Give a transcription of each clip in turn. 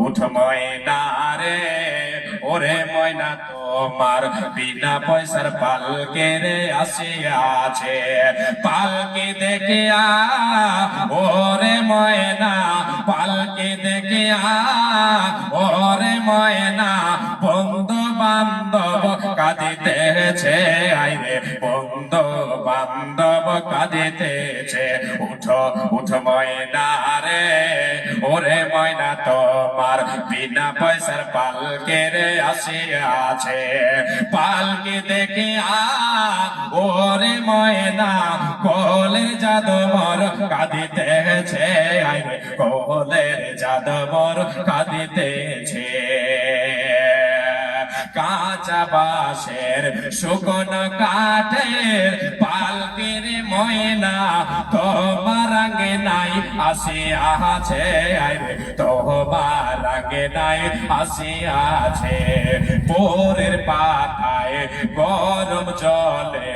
উঠ ময়না রে, ওরে ময়না তোমার বিনা পয়সার পালকে রে আসিয়াছে। পালকি দেখিয়া ওরে ময়না, পালকি দেখিয়া ওরে ময়না, বন্ধু বান্ধব কাঁদিতেছে, আইরে বন্ধু বান্ধব কাঁদিতেছে। উঠো উঠ ময়না রে, ওরে ময়না তোমার বিনা পয়সার পালকে রে আসিয়াছে। পালকি দেখিয়া ওরে ময়না, কোলের যাদবর কাঁদিতেছে, আইরে কোলের যাদবর কাঁদিতেছে। কাঁচা বাঁশের শুকনো কাঠের পালকির ময়না তোমার আগে নাই আসিয়াছে, আইরে তোমার আগে নাই আসিয়াছে। পরের পাতায় গরম জলে,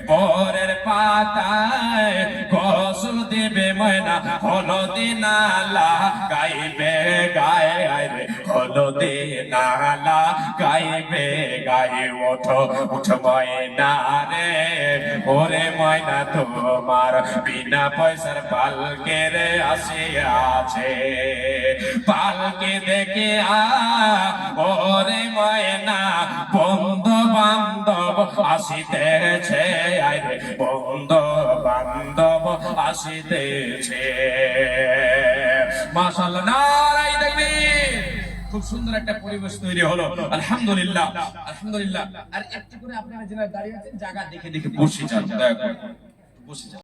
পরের পাতায় গোসল দিবে ময়না, হলদি নালা গাইবে গায়ে, আইরে হলদি নালা গাইবে গায়ে। ওঠো উঠ ময়না রে, ওরে ময়না তোমার বিনা পয়সার পালকে রে আসিয়াছে। পালকে দেখে ওরে ময়না, বন্ধু বান্ধব আসিতেছে, আইরে বন্ধু বান্ধব আসিতেছে। মাশাআল্লাহ, নারায়ে তাকবীর। খুব সুন্দর একটা পরিবেশ তৈরি হলো, আলহামদুলিল্লাহ আলহামদুলিল্লাহ। আর একটু করে আপনারা যারা দাঁড়িয়ে আছেন জায়গা দেখে দেখে বসে যান, দয়া করে বসে যান।